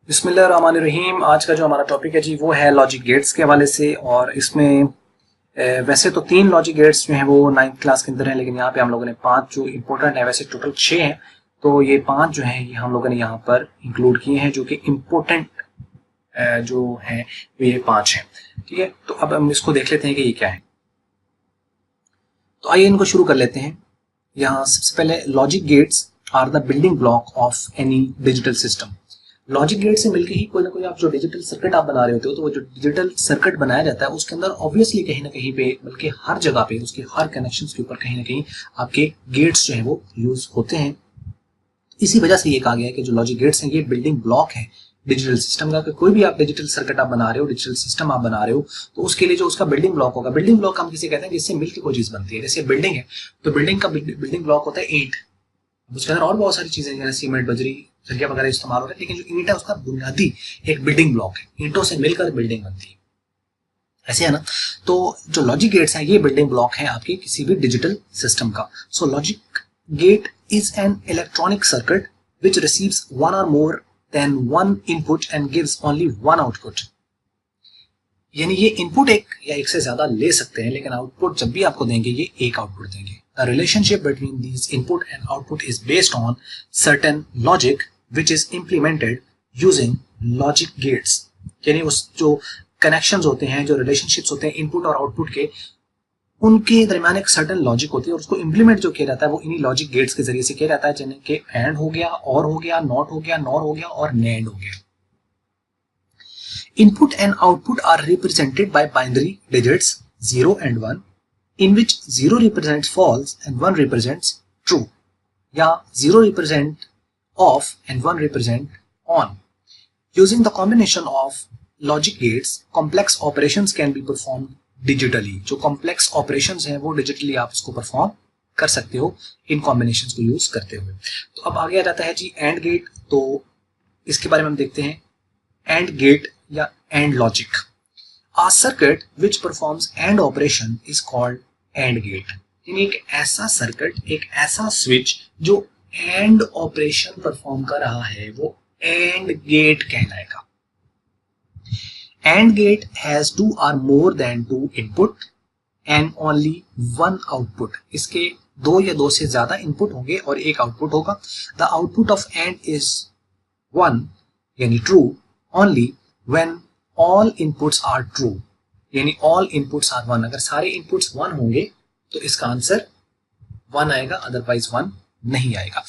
बिस्मिल्लाहिर्रहमानिर्रहीम। आज का जो हमारा टॉपिक है जी वो है लॉजिक गेट्स के हवाले से। और इसमें वैसे तो 3 लॉजिक गेट्स जो हैं वो 9th क्लास के अंदर हैं, लेकिन यहाँ पे हम लोगों ने 5 जो इम्पोर्टेंट है, वैसे टोटल 6 हैं, तो ये 5 जो हैं ये हम लोगों ने यहाँ पर इंक्लूड किए हैं जो कि इम्पोर्टेंट जो हैं ये 5 हैं। ठीक है, तो अब हम इसको देख लेते हैं कि ये क्या है। तो आइए इनको शुरू कर लेते हैं। यहाँ सबसे पहले logic gates are the building block of any digital system. Logic gate से मिलकर ही कोई ना कोई आप जो डिजिटल सर्किट आप बना रहे होते हो, तो वो जो डिजिटल सर्किट बनाया जाता है उसके अंदर ऑब्वियसली कहीं ना कहीं पे, बल्कि हर जगह पे, उसके हर कनेक्शन के ऊपर कहीं ना कहीं आपके गेट्स जो है वो यूज होते हैं। इसी वजह से ये कहा गया है कि जो लॉजिक गेट्स हैं ये बिल्डिंग ब्लॉक है डिजिटल सिस्टम का। कोई भी आप डिजिटल सर्किट आप बना रहे हो, डिजिटल सिस्टम आप बना रहे हो, तो उसके लिए जो उसका बिल्डिंग ब्लॉक होगा, बिल्डिंग ब्लॉक हम किसे कहते हैं जिससे मिलकर कोई चीज बनती है। जैसे बिल्डिंग है तो बिल्डिंग का बिल्डिंग ब्लॉक होता है ईंट, उसके अंदर और बहुत सारी चीजें जैसे सीमेंट, बजरी, सरिया वगैरह इस्तेमाल हो रहा है, लेकिन जो ईंट है उसका बुनियादी एक बिल्डिंग ब्लॉक है। ईंटों से मिलकर बिल्डिंग बनती है, ऐसे है ना। तो जो लॉजिक गेट्स हैं ये बिल्डिंग ब्लॉक है आपके किसी भी डिजिटल सिस्टम का। So logic gate is an electronic circuit which receives one or more than one input and gives only one output. यानी ये इनपुट एक या एक से ज्यादा ले सकते हैं, लेकिन आउटपुट जब भी आपको देंगे ये एक आउटपुट देंगे। The relationship between these input and output is based on certain logic which is implemented using logic gates। यानी उस जो कनेक्शंस होते हैं, जो रिलेशनशिप्स होते हैं इनपुट और आउटपुट के, उनके दरमियान एक सर्टन लॉजिक होती है और उसको इम्प्लीमेंट जो किया जाता है वो इन्हीं लॉजिक गेट्स के जरिए से किया जाता है, जिन्हें के एंड हो गया, और हो गया, नॉट हो गया, नॉर हो गया और नैंड हो गया। Input and output are represented by binary digits 0 and 1, in which 0 represents false and 1 represents true, या 0 represent off and 1 represent on. Using the combination of logic gates, complex operations can be performed digitally। जो complex operations हैं वो digitally आप इसको perform कर सकते हो इन combinations को use करते हुए। तो अब आगे आ जाता है जी AND गेट। तो इसके बारे में हम देखते हैं। AND गेट या AND logic, a circuit which performs AND operation is called AND gate। यानी एक ऐसा सर्किट, एक ऐसा स्विच जो AND ऑपरेशन परफॉर्म कर रहा है वो AND गेट कहलाएगा। AND gate has 2 or more than 2 input and only 1 output। इसके 2 या 2 से ज्यादा इनपुट होंगे और एक आउटपुट होगा। The output of AND is 1 यानी true only when all inputs are true। यानी all inputs are 1, अगर सारे inputs 1 होंगे तो इसका आंसर 1 आएगा, अदरवाइज 1 नहीं आएगा।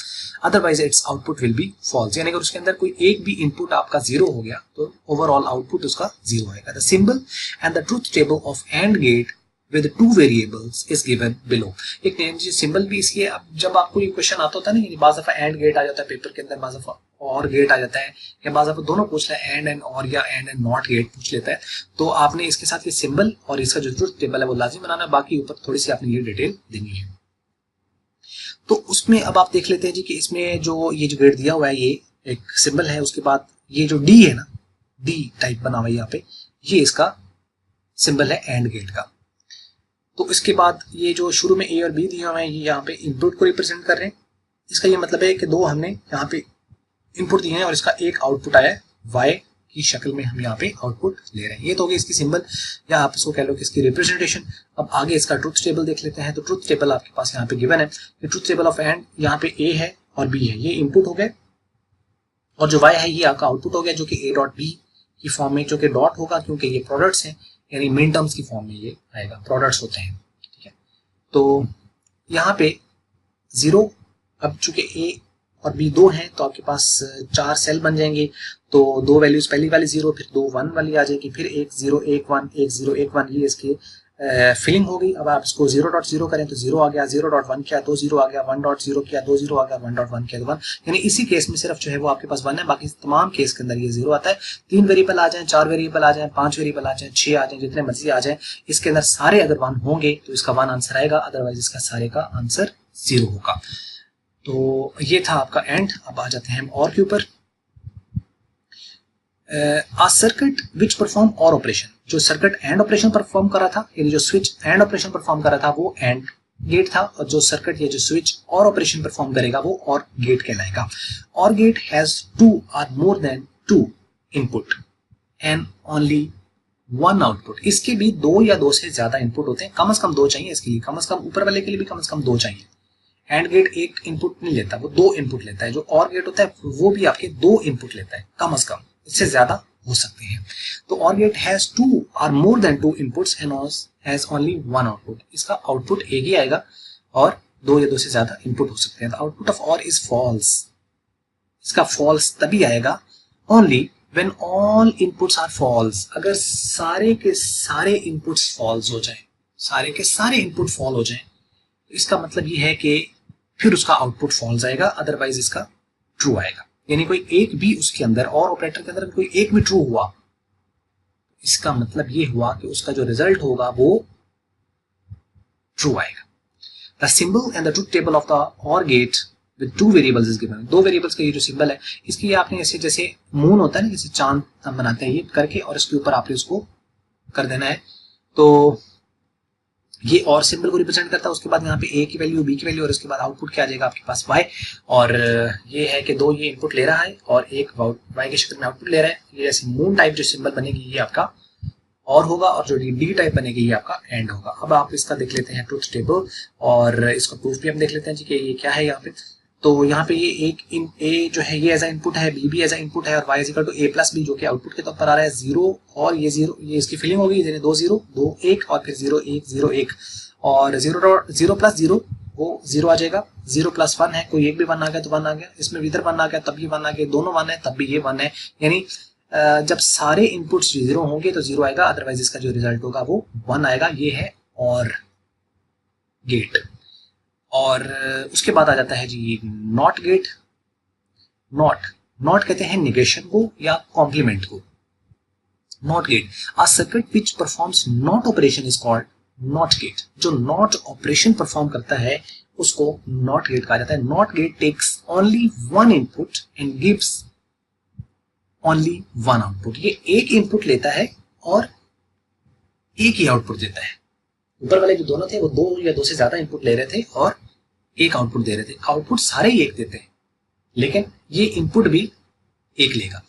Otherwise its output will be false. यानी अगर उसके अंदर कोई एक भी इनपुट आपका 0 हो गया तो ओवरऑल आउटपुट उसका 0 आएगा। The symbol and the truth table of AND gate with 2 variables is given below। एक सिंबल भी इसलिए, अब जब आपको ये क्वेश्चन आता होता है ना, बाज़ दफा AND गेट आ जाता है पेपर के अंदर, बाज़ दफा और गेट आ जाता है, या बाज़ दफा दोनों पूछ लें, AND एंड और, या AND एंड नॉट गेट पूछ लेता है, तो आपने इसके साथ ये सिंबल और इसका जो ट्रूथ टेबल है वो लाजिम बनाना है, बाकी ऊपर थोड़ी सी आपने ये डिटेल देनी है। तो उसमें अब आप देख लेते हैं जी कि इसमें जो ये जो गेट दिया हुआ है ये एक सिंबल है, उसके बाद ये जो डी है ना, डी टाइप बना हुआ है यहाँ पे, ये इसका सिंबल है AND गेट का। तो इसके बाद ये जो शुरू में ए और बी दिया हुआ है ये यहाँ पे इनपुट को रिप्रेजेंट कर रहे हैं। इसका ये मतलब है कि 2 हमने यहाँ पे इनपुट दिए हैं और इसका एक आउटपुट आया है, वाई की शक्ल में हम यहाँ पे आउटपुट ले रहे हैं। ये तो होगी इसकी सिंबल, या आप इसको कह लो कि इसकी रिप्रेजेंटेशन। अब आगे इसका ट्रूथ टेबल देख लेते हैं। तो ट्रूथ टेबल आपके पास यहाँ पे गिवन है। ट्रूथ टेबल ऑफ AND, यहाँ पे ए है और बी है, ये इनपुट हो गए, और जो वाई है ये आपका आउटपुट हो गया, जो कि ए डॉट बी की फॉर्म में, जो कि डॉट होगा क्योंकि ये प्रोडक्ट्स हैं, यानी मेन टर्म्स की फॉर्म में ये आएगा, प्रोडक्ट्स होते हैं। ठीक है, तो यहाँ पे 0, अब चूंकि ए और बी 2 हैं तो आपके पास 4 सेल बन जाएंगे। तो 2 वैल्यूज, पहली वाली 0, फिर 2 1 वाली आ जाएगी, फिर 1 0 1 1 1 0 1 1, ये इसकी फिलिंग हो गई। अब आप इसको 0.0 करें तो 0 आ गया, 0.1 किया तो 0 आ गया, 1.0 किया तो 0 आ गया, 1.1 किया तो 1। यानी इसी केस में सिर्फ जो है वो आपके पास 1 है, बाकी तमाम केस के अंदर ये 0 आता है। 3 वेरिएबल आ जाए, 4 वेरिएबल आ जाए, 5 वेरिएबल आ जाए, 6 आ जाए, जितने मर्जी आ जाए, इसके अंदर सारे अगर 1 होंगे तो इसका 1 आंसर आएगा, अदरवाइज इसका सारे का आंसर 0 होगा। तो ये था आपका एंड। अब आ जाते हैं हम और के ऊपर। आ सर्किट विच परफॉर्म और ऑपरेशन, जो सर्किट एंड ऑपरेशन परफॉर्म कर रहा था, यानी जो स्विच एंड ऑपरेशन परफॉर्म कर रहा था वो एंड गेट था, और जो सर्किट या जो स्विच और ऑपरेशन परफॉर्म करेगा वो और गेट कहलाएगा। और गेट हैज 2 और more then 2 input and only one output, इसके भी दो या दो से ज्यादा इनपुट होते हैं, कम से कम दो चाहिए इसके लिए, कम से कम ऊपर वाले के लिए भी कम से कम दो चाहिए। एंड गेट एक इनपुट नहीं लेता, वो दो इनपुट लेता है। जो और गेट होता है वो भी आपके दो इनपुट लेता है कम से कम, इससे ज्यादा हो सकते हैं। तो और gate has two or more than to inputs and has only one output, इसका आउटपुट एक ही आएगा और दो या दो से ज्यादा इनपुट हो सकते हैं। The output of or is false, इसका फॉल्स तभी आएगा only when all inputs are false, अगर सारे के सारे इनपुट्स फॉल्स हो जाए, सारे के सारे इनपुट फॉल हो जाए, तो इसका मतलब ये है कि फिर उसका आउटपुट फॉल्स आएगा, अदरवाइज इसका ट्रू आएगा। यानी कोई एक भी उसके अंदर, और ऑपरेटर के अंदर कोई एक भी ट्रू हुआ, इसका मतलब ये हुआ कि उसका जो रिजल्ट होगा वो ट्रू आएगा। The symbol and the truth table of the OR gate with two variables is given, दो वेरिएबल्स का ये जो सिंबल है, इसकी आपने ऐसे जैसे मून होता है ना, जैसे चांद हम बनाते हैं ये करके, और इसके ऊपर आपने उसको कर देना है। तो ये और सिंबल को रिप्रेजेंट करता है, उसके बाद यहाँ पे ए की वैल्यू, बी की वैल्यू, और उसके बाद आउटपुट क्या आ जाएगा आपके पास वाई। और ये है कि दो ये इनपुट ले रहा है और एक वाई के क्षेत्र में आउटपुट ले रहा है। ये जैसे मून टाइप जो सिंबल बनेगी ये आपका और होगा, और जो डी टाइप बनेगी ये आपका एंड होगा। अब आप इसका देख लेते हैं ट्रूथ टेबल, और इसका प्रूफ भी हम देख लेते हैं जी कि ये क्या है यहाँ पे। तो यहाँ पे ये एक ए जो है ये एज अ इनपुट है, बी भी एज अ इनपुट है, और Y equal to A plus B जो कि आउटपुट के तौर पर आ रहा है जीरो, और ये जीरो, ये इसकी फिलिंग होगी, यानी दो जीरो दो एक, और फिर जीरो एक जीरो एक, और जीरो प्लस जीरो वो जीरो आ जाएगा, जीरो प्लस वन है, कोई एक भी वन आ गया तो वन आ गया, इसमें इधर वन आ गया तब ये वन आ गया, दोनों वन है तब भी ये वन है। यानी जब सारे इनपुट्स जीरो होंगे तो जीरो आएगा, अदरवाइज इसका जो रिजल्ट होगा वो वन आएगा। ये है और गेट। और उसके बाद आ जाता है जी नॉट गेट। नॉट कहते हैं निगेशन को या कॉम्प्लीमेंट को। Not gate, a circuit which performs not operation is called not gate. जो नॉट ऑपरेशन परफॉर्म करता है उसको नॉट गेट कहा जाता है। Not gate takes only one input and gives only one output. ये एक इनपुट लेता है और एक ही आउटपुट देता है। ऊपर वाले जो दोनों थे वो दो या दो से ज्यादा इनपुट ले रहे थे और एक आउटपुट दे रहे थे। आउटपुट सारे ही एक देते हैं, लेकिन ये इनपुट भी एक लेगा।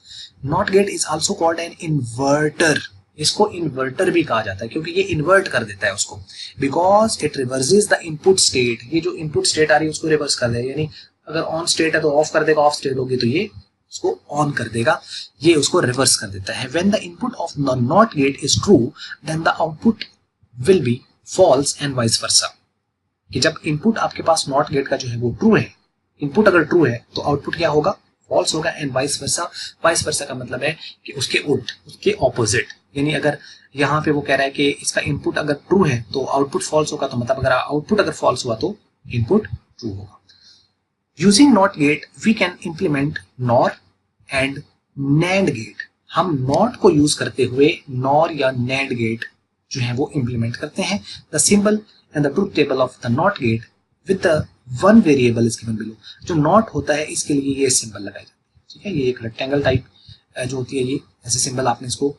Not gate is also called an inverter. इसको इन्वर्टर भी कहा जाता है क्योंकि ये इन्वर्ट कर देता है उसको, because it reverses the input state. ये जो इनपुट स्टेट आ रही है उसको रिवर्स कर देगा, यानी अगर ऑन स्टेट है तो ऑफ कर देगा, ऑफ स्टेट होगी तो ये उसको ऑन कर देगा, ये उसको रिवर्स कर देता है। When the input of the not gate is true then the output will be false and vice versa. कि जब इनपुट आपके पास नॉट गेट का जो है वो ट्रू है, इनपुट अगर ट्रू है तो आउटपुट क्या होगा, फॉल्स होगा, and vice versa. Vice versa का मतलब है कि उसके उल्ट, उसके ऑपोजिट। यानी अगर यहाँ पे वो कह रहा है कि इसका इनपुट अगर ट्रू है तो आउटपुट फॉल्स होगा, तो मतलब अगर आउटपुट अगर फॉल्स हुआ तो इनपुट ट्रू होगा। Using not gate we can implement nor and nand gate. हम नॉट को यूज करते हुए नॉर या नैंड गेट जो है वो इंप्लीमेंट करते हैं। The symbol and the truth table of the not gate with the one variable is given below. जो नॉट होता है इसके लिए ये सिंबल लगाया जाता है, ठीक है। ये एक रेक्टेंगल टाइप जो होती है, ये ऐसे सिंबल आपने इसको,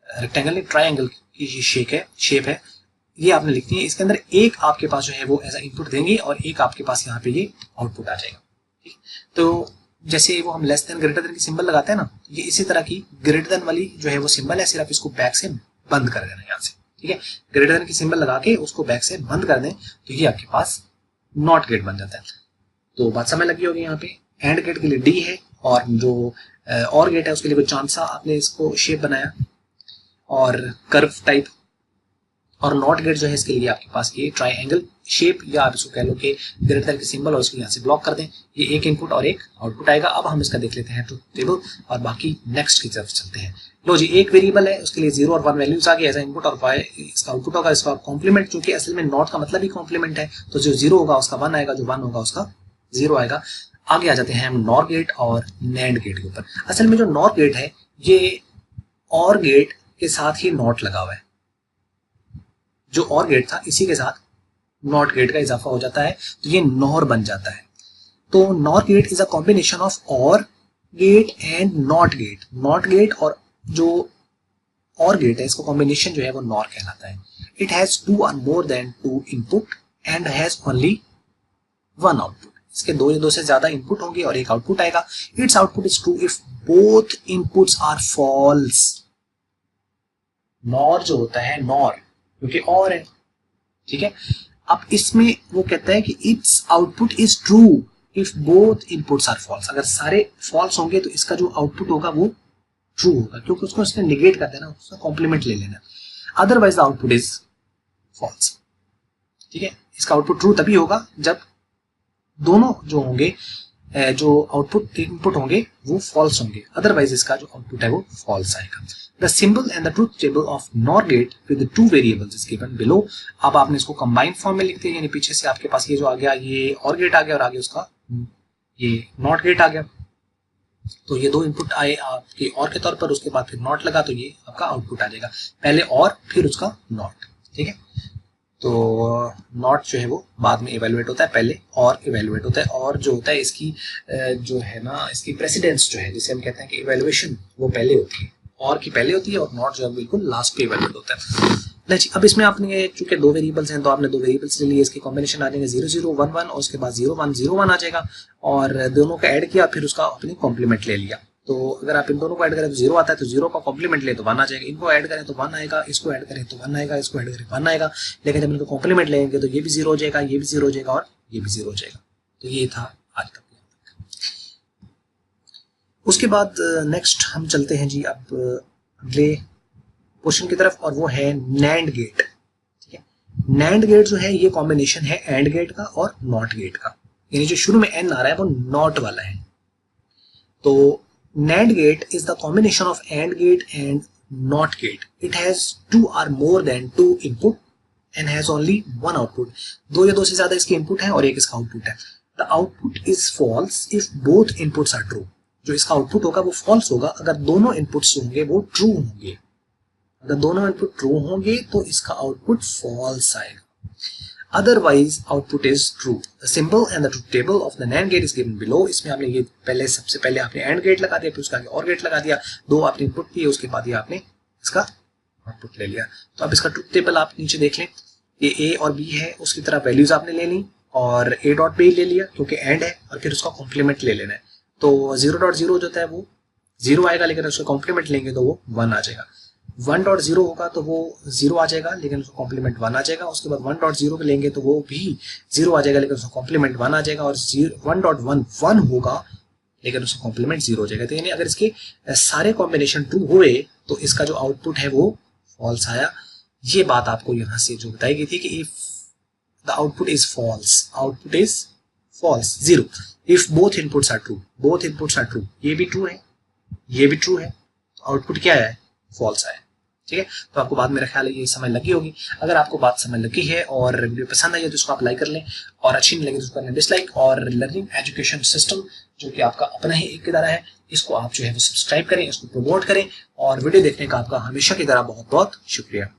रेक्टेंगल नहीं ट्राइंगल की शेप है, ये आपने लिखनी है। इसके अंदर एक आपके पास जो है वो ऐसा इनपुट देंगे और एक आपके पास यहाँ पे ये आउटपुट आ जाएगा, ठीक। तो जैसे वो हम लेस देन ग्रेटर देन की सिंबल लगाते हैं ना, ये इसी तरह की ग्रेटर देन वाली जो है वो सिंबल है, सिर्फ इसको बैक से बंद कर देना यहाँ से, ठीक है। ग्रेटर देन की सिंबल लगा के उसको बैक से बंद कर दें तो ये आपके पास नॉट गेट बन जाता है। तो बात समझ लगी होगी। यहाँ पे एंड गेट के लिए डी है, और जो और गेट है उसके लिए चांद सा आपने इसको शेप बनाया और कर्व टाइप, और नॉट गेट जो है इसके लिए आपके पास ये ट्राइंगल शेप, या आप इसको कह लो कि ग्रेटर देन की सिंबल, और इसको यहाँ से ब्लॉक कर दें, ये एक इनपुट और एक आउटपुट आएगा। अब हम इसका देख लेते हैं ट्रूथ टेबल और बाकी नेक्स्ट की तरफ चलते हैं। लो जी, एक वेरिएबल है उसके लिए जीरो और वन वैल्यूज आ गई एज इनपुट, और वाई इसका आउटपुट होगा। इसका कॉम्प्लीमेंट, क्योंकि असल में नॉट का मतलब ही कॉम्प्लीमेंट है, तो जो जीरो होगा उसका वन आएगा, जो वन होगा उसका जीरो आएगा। आगे आ जाते हैं हम नॉर गेट और नैंड गेट के ऊपर। असल में जो नॉर गेट है ये और गेट के साथ ही नॉट लगा हुआ है। जो और गेट था इसी के साथ नॉट गेट का इजाफा हो जाता है, तो ये नॉर बन जाता है। तो NOR gate is a combination of OR gate and NOT gate. NOT gate और जो और गेट है इसका कॉम्बिनेशन जो है वो नॉर कहलाता है। It has two or more than two input and has only one output. इसके दो या दो से ज्यादा इनपुट होंगे और एक आउटपुट आएगा. Its output is true if both inputs are false. Nor जो होता है, नॉर क्योंकि और है, ठीक है. अब इसमें वो कहता है कि its output is true if both inputs are false. अगर सारे फॉल्स होंगे तो इसका जो आउटपुट होगा वो ट्रू होगा, क्योंकि उसको इसने निगेट कर देना, उसका कॉम्प्लीमेंट ले लेना. Otherwise the output is false. ठीक है, इसका आउटपुट ट्रू तभी होगा जब दोनों जो होंगे, जो आउटपुट इनपुट होंगे वो फॉल्स होंगे, अदरवाइज इसका जो आउटपुट है वो फॉल्स आएगा. The symbol and the truth table of nor gate with two variables is given below. अब आपने इसको कंबाइंड फॉर्म में लिखते हैं, यानी पीछे से आपके पास ये जो आ गया ये और गेट आ गया और आगे उसका ये नॉट गेट आ गया. तो ये दो इनपुट आए आपके और के तौर पर, उसके बाद फिर नॉट लगा तो ये आपका आउटपुट आ जाएगा. पहले और फिर उसका नॉट. ठीक है, तो नॉट जो है वो बाद में इवेलुएट होता है, पहले और इवेलुएट होता है. और जो होता है इसकी जो है ना, इसकी प्रेसिडेंस जो है, जिसे हम कहते हैं कि इवेलुएशन, वो पहले होती है, और की पहले होती है, और नॉट जो है बिल्कुल लास्ट पे इवेलुएट होता है. जी, अब इसमें आपने चूंकि दो वेरिएबल्स हैं तो आपने दो वेरिएबल्स ले लिए, इसके कॉम्बिनेशन आ जाएंगे 0 0 1 1 और उसके बाद 0 1 0 1 आ जाएगा, और दोनों का ऐड किया फिर उसका अपनी कॉम्प्लीमेंट ले लिया. तो अगर आप इन दोनों को ऐड करें तो 0 आता है, तो 0 का कॉम्प्लीमेंट ले तो 1 आ जाएगा. इनको ऐड करें तो 1 आएगा, इसको ऐड करें तो 1 आएगा, इसको ऐड करें 1 आएगा. लेकिन जब इनको कॉम्प्लीमेंट लेंगे तो ये भी 0 हो जाएगा, ये भी 0 हो जाएगा और ये भी 0 हो जाएगा. तो ये था आज तक. उसके बाद नेक्स्ट हम चलते हैं जी अब अगले क्वेश्चन की तरफ, और वो है नैंड गेट. ठीक है, नैंड गेट जो है ये कॉम्बिनेशन है एंड गेट का और नॉट गेट का, यानी जो शुरू में एन आ रहा है वो नॉट वाला है. तो NAND gate is the combination of AND gate and NOT gate. It has two or more than two input and has only one output. दो या दो से ज्यादा इसके इनपुट है और एक इसका आउटपुट है. The output is false if both inputs are true. जो इसका आउटपुट होगा वो फॉल्स होगा अगर दोनों इनपुट्स होंगे वो ट्रू होंगे. अगर दोनों इनपुट ट्रू होंगे तो इसका आउटपुट फॉल्स आएगा. Otherwise output is true. The symbol and the truth table of the NAND gate is given below. इसमें आपने ये पहले सबसे पहले आपने AND गेट लगा दिया, फिर उसका आगे OR गेट लगा दिया, दो आपने इनपुट दिए, उसके बाद ये आपने इसका आउटपुट ले लिया. तो अब इसका ट्रुथ टेबल आप नीचे देख लें, ये A और B है, उसकी तरह वैल्यूज आपने ले ली और A डॉट B ले लिया क्योंकि AND है, और फिर उसका कॉम्प्लीमेंट ले लेना है. तो 0.0 जो होता है वो 0 आएगा, लेकिन उसका कॉम्प्लीमेंट लेंगे तो वो 1 आ जाएगा. 1.0 होगा तो वो 0 आ जाएगा, लेकिन उसका कॉम्प्लीमेंट 1 आ जाएगा. उसके बाद 1.0 पे लेंगे तो वो भी 0 आ जाएगा, लेकिन उसका कॉम्प्लीमेंट 1 आ जाएगा. और 1.1 1 होगा, लेकिन उसका कॉम्प्लीमेंट 0 हो जाएगा. तो यानी अगर इसके सारे कॉम्बिनेशन ट्रू हुए तो इसका जो आउटपुट है वो फॉल्स आया. ये बात आपको यहाँ से जो बताई गई थी कि if the output is false, output is false 0 if both inputs are true. Both inputs are true, ये भी ट्रू है, ये भी ट्रू है, तो आउटपुट क्या है, फॉल्स आया. ठीक है, तो आपको बात मेरा ख्याल है ये समझ लगी होगी. अगर आपको बात समझ लगी है और वीडियो पसंद आई है तो इसको आप लाइक कर लें, और अच्छी नहीं लगी तो उसको करना डिसलाइक. और लर्निंग एजुकेशन सिस्टम जो कि आपका अपना ही एक इदारा है, इसको आप जो है वो सब्सक्राइब करें, इसको प्रमोट करें, और वीडियो देखने का आपका हमेशा की तरह बहुत बहुत शुक्रिया.